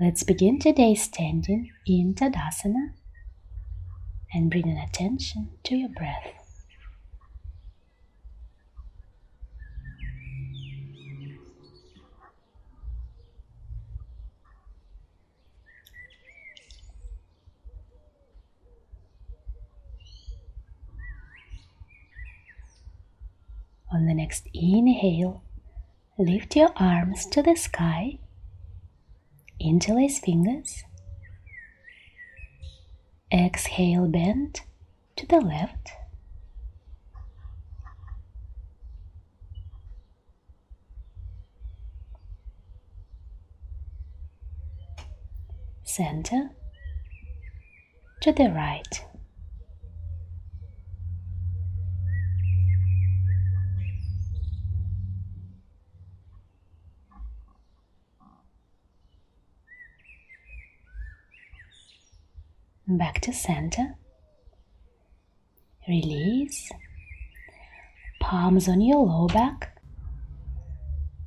Let's begin today standing in Tadasana and bringing attention to your breath. On the next inhale, lift your arms to the sky, interlace fingers. Exhale, bend to the left. Center to the right. Back to center. Release. Palms on your low back.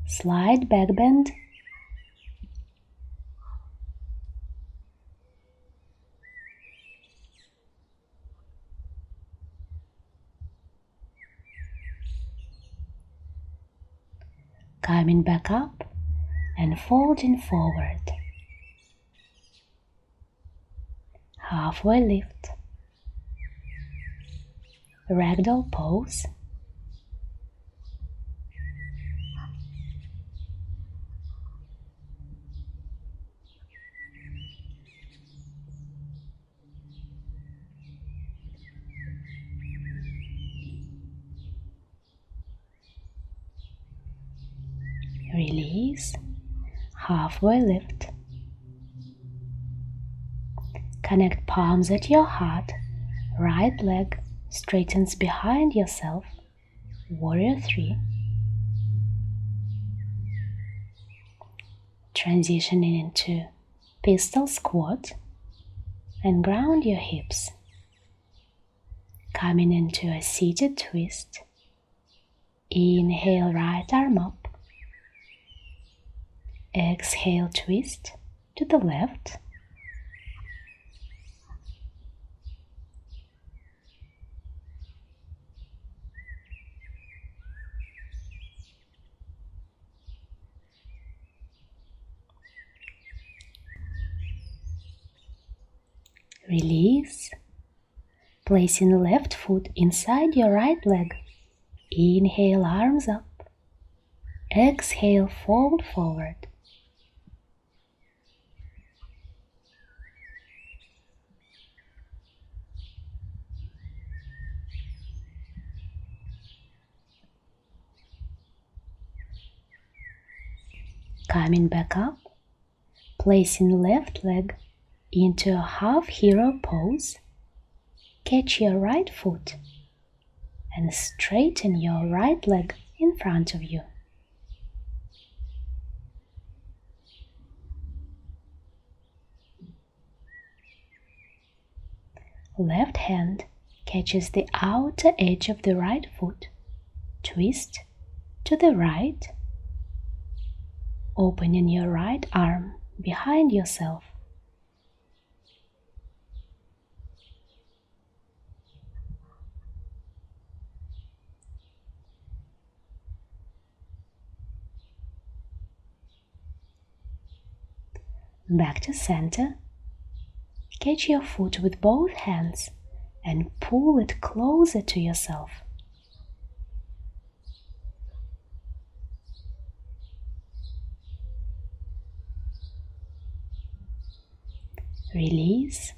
Slide back bend. Coming back up and folding forward. Halfway lift. Ragdoll pose. Release. Halfway lift. Connect palms at your heart. Right leg straightens behind yourself. Warrior 3. Transitioning into pistol squat and ground your hips. Coming into a seated twist. Inhale, right arm up. Exhale, twist to the left. Release. Placing the left foot inside your right leg. Inhale, arms up. Exhale, fold forward. Coming back up, placing the left leg into a half hero pose. Catch your right foot and straighten your right leg in front of you. Left hand catches the outer edge of the right foot. Twist to the right, opening your right arm behind yourself. Back to center. Catch your foot with both hands and pull it closer to yourself. Release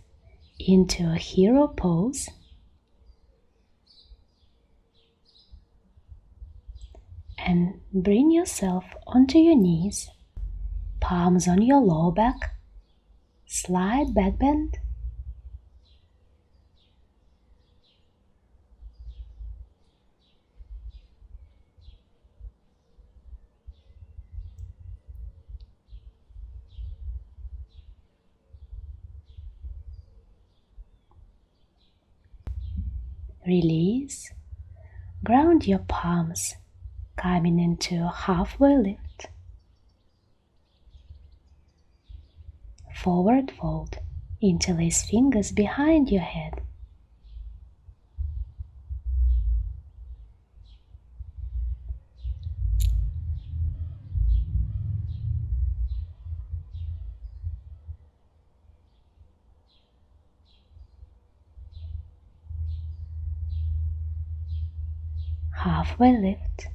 into a hero pose. And bring yourself onto your knees, palms on your lower back. Slide back bend. Release. Ground your palms, coming into a halfway lift. Forward fold. Interlace fingers behind your head. Halfway lift.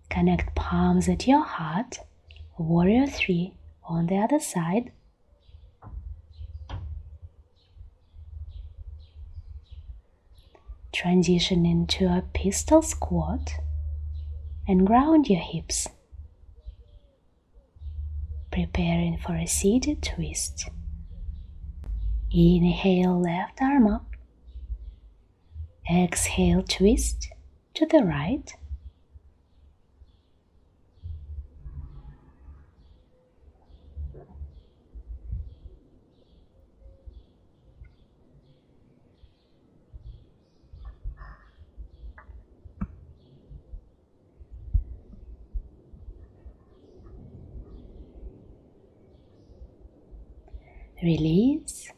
Connect palms at your heart. Warrior 3 on the other side. Transition into a pistol squat and ground your hips. Preparing for a seated twist. Inhale, left arm up. Exhale, twist to the right. Release.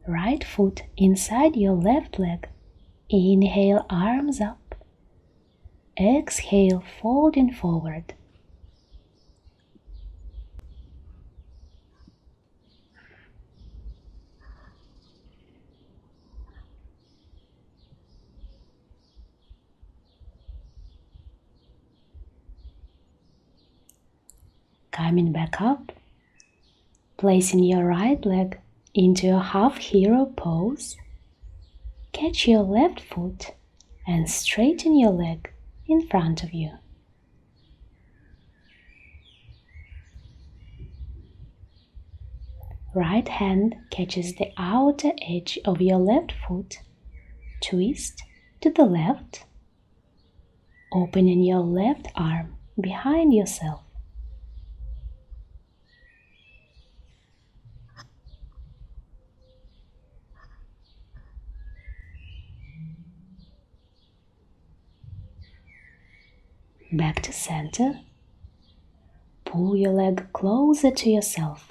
Right foot inside your left leg. Inhale, arms up. Exhale, folding forward. Coming back up. Placing your right leg into a half hero pose. Catch your left foot and straighten your leg in front of you. Right hand catches the outer edge of your left foot. Twist to the left, opening your left arm behind yourself. Back to center. Pull your leg closer to yourself.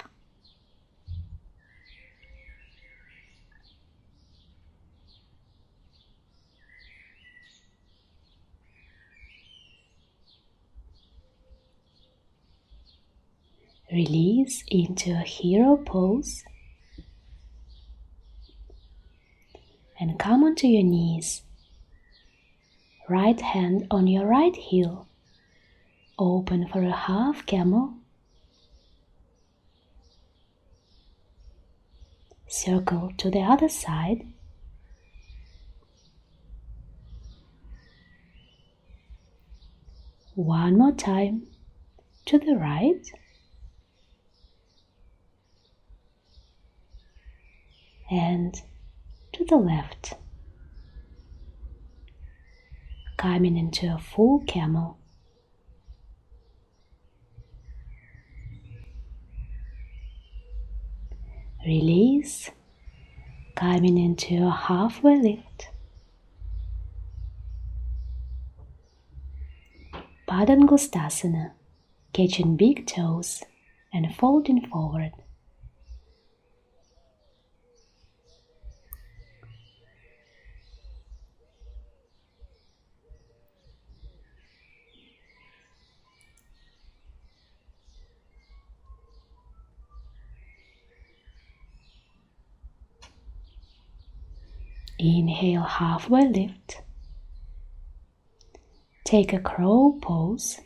Release into a hero pose and come onto your knees. Right hand on your right heel. Open for a half camel. Circle to the other side. One more time to the right. And to the left. Coming into a full camel. Release, coming into a halfway lift. Padangustasana, catching big toes and folding forward. Inhale, halfway lift. Take a crow pose.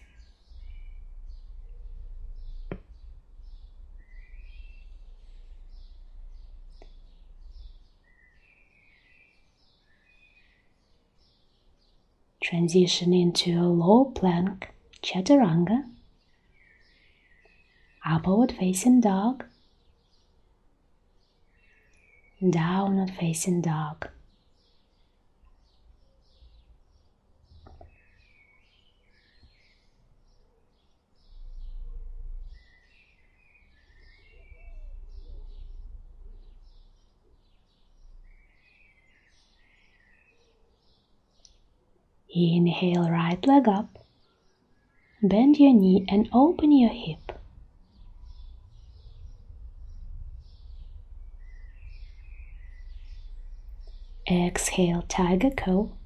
Transition into a low plank, chaturanga. Upward facing dog. Downward facing dog. Inhale, right leg up. Bend your knee and open your hip. Exhale, tiger curl.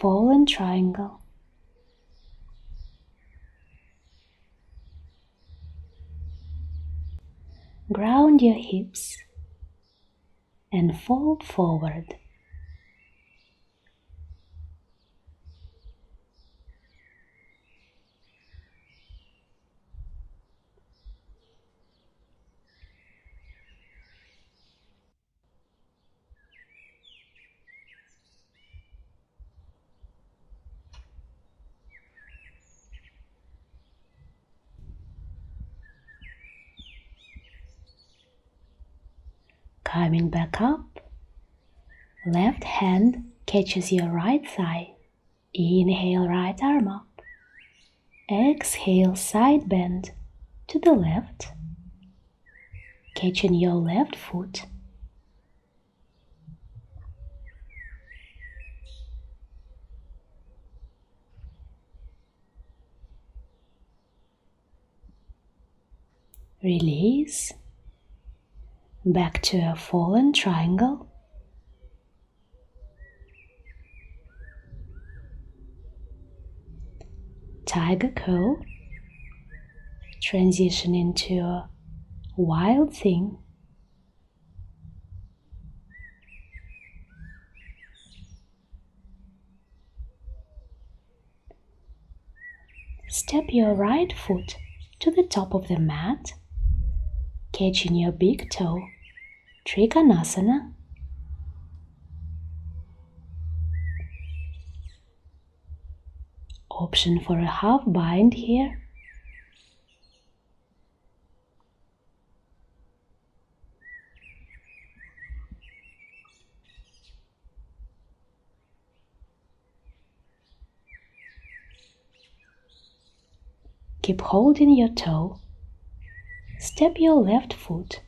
Fallen triangle. Ground your hips and fold forward. Coming back up, left hand catches your right thigh. Inhale, right arm up. Exhale, side bend to the left, catching your left foot. Release. Back to a fallen triangle. Tiger curl. Transition into a wild thing. Step your right foot to the top of the mat, catching your big toe. Trikonasana. Option for a half bind here. Keep holding your toe. Step your left foot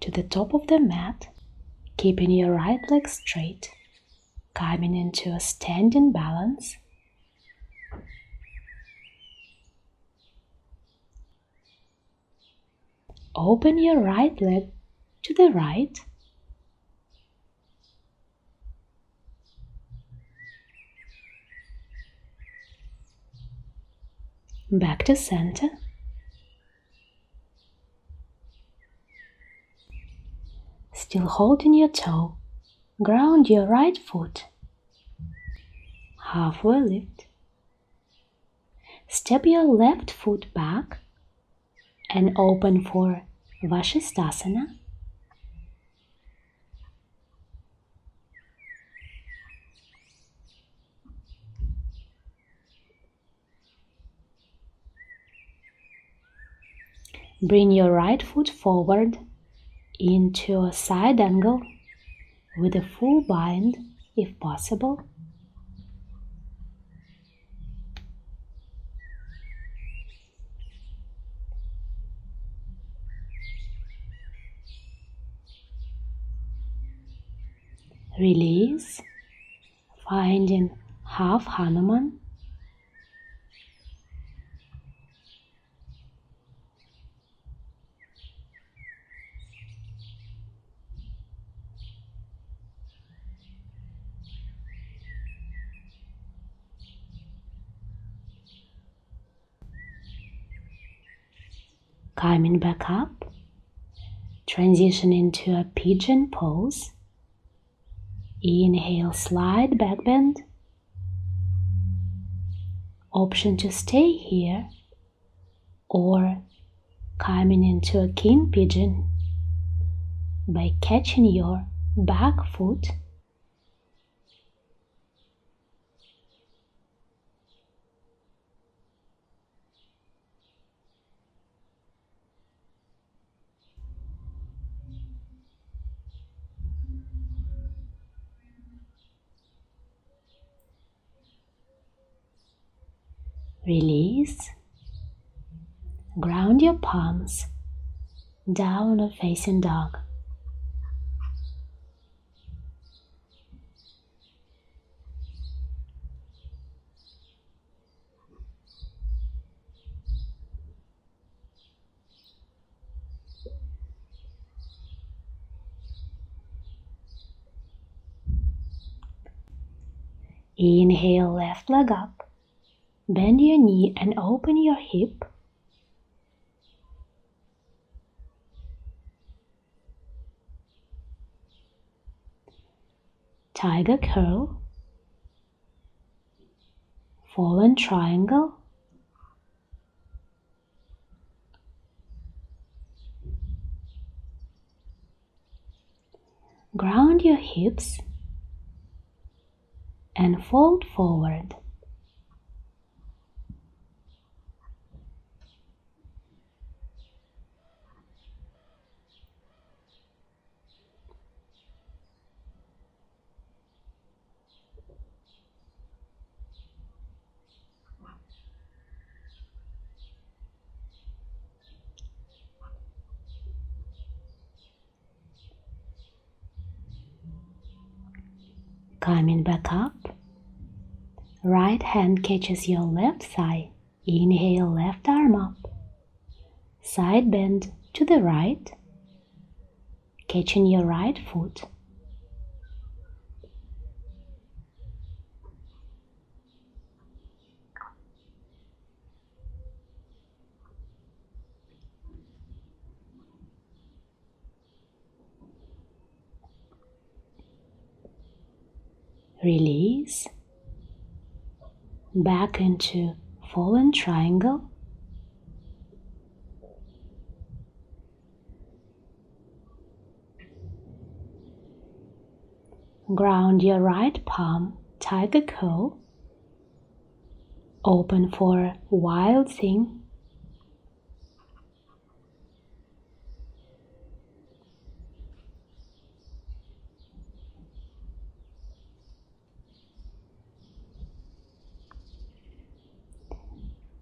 to the top of the mat, keeping your right leg straight, coming into a standing balance. Open your right leg to the right. Back to center. Still holding your toe, ground your right foot. Halfway lift. Step your left foot back and open for Vashisthasana. Bring your right foot forward into a side angle with a full bind if possible. Release, finding half Hanuman. Coming back up, transition into a pigeon pose. Inhale, slide back bend. Option to stay here or coming into a king pigeon by catching your back foot. Release. Ground your palms, downward facing dog. Inhale, left leg up. Bend your knee and open your hip. Tiger curl. Fallen triangle. Ground your hips and fold forward. Coming back up. Right hand catches your left thigh. Inhale, left arm up. Side bend to the right. Catching your right foot. Release. Back into fallen triangle. Ground your right palm, tiger curl. Open for wild thing.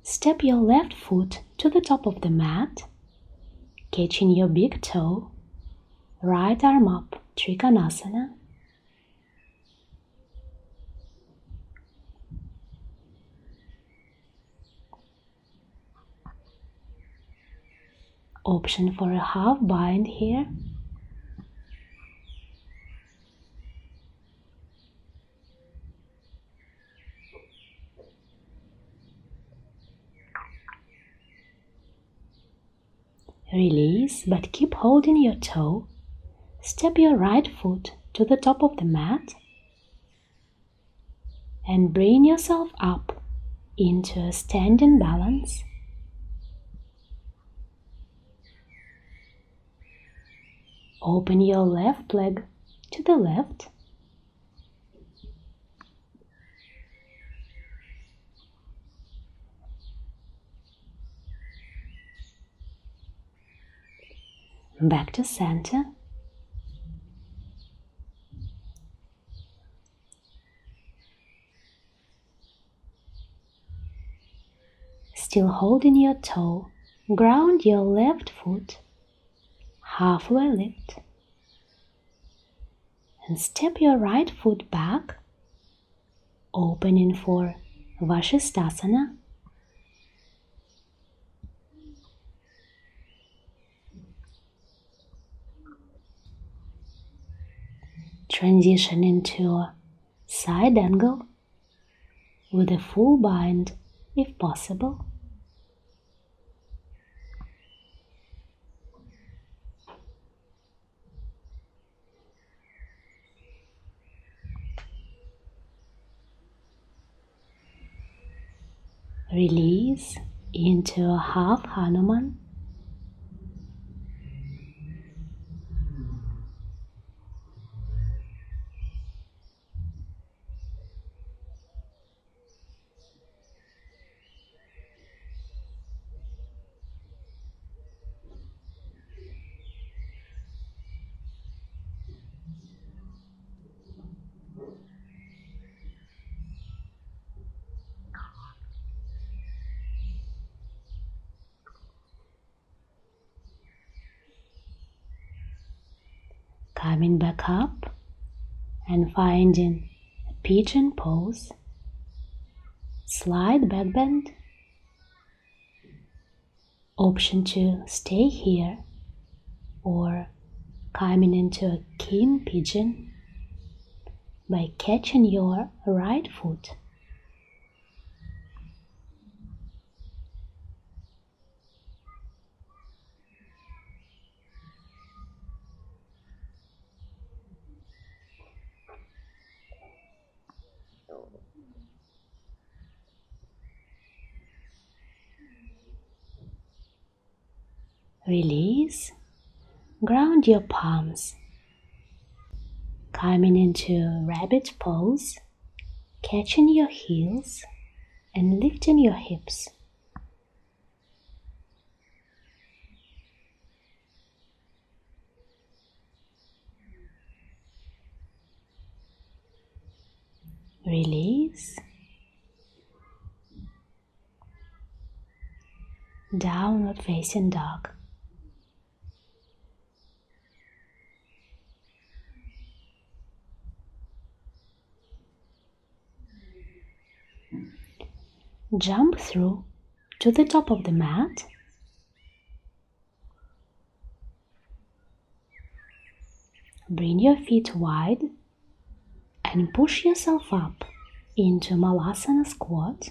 Step your left foot to the top of the mat, catching your big toe. Right arm up, Trikonasana. Option for a half bind here. Release, but keep holding your toe. Step your right foot to the top of the mat and bring yourself up into a standing balance. Open your left leg to the left. Back to center. Still holding your toe, ground your left foot, halfway lift, and step your right foot back, opening for Vashisthasana. Transition into a side angle with a full bind if possible. Release into a half Hanuman. Coming back up and finding a pigeon pose. Slide back bend. Option to stay here or coming into a king pigeon. by catching your right foot. Release. Ground your palms. Coming into rabbit pose, catching your heels and lifting your hips. Release. Downward facing dog. Jump through to the top of the mat. Bring your feet wide and push yourself up into Malasana squat.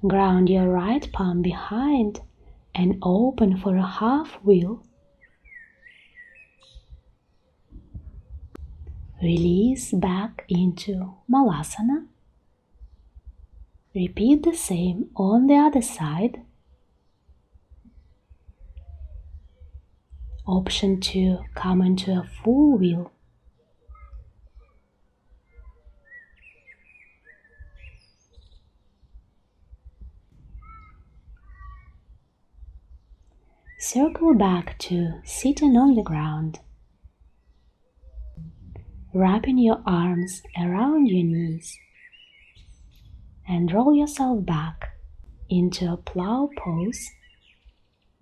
Ground your right palm behind and open for a half wheel. Release back into Malasana. Repeat the same on the other side. Option 2, come into a full wheel. Circle back to sitting on the ground. Wrapping your arms around your knees and roll yourself back into a plow pose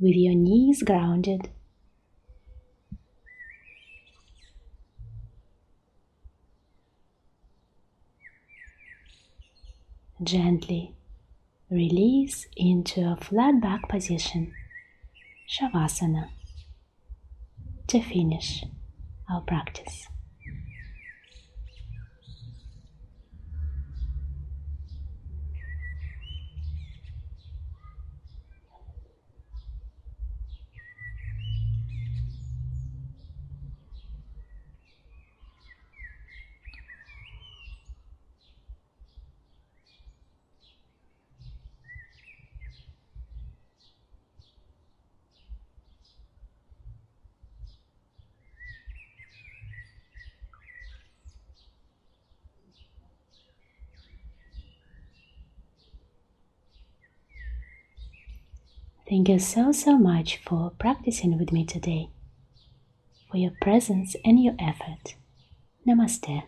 with your knees grounded. Gently release into a flat back position, shavasana, to finish our practice. Thank you so much for practicing with me today, for your presence and your effort. Namaste.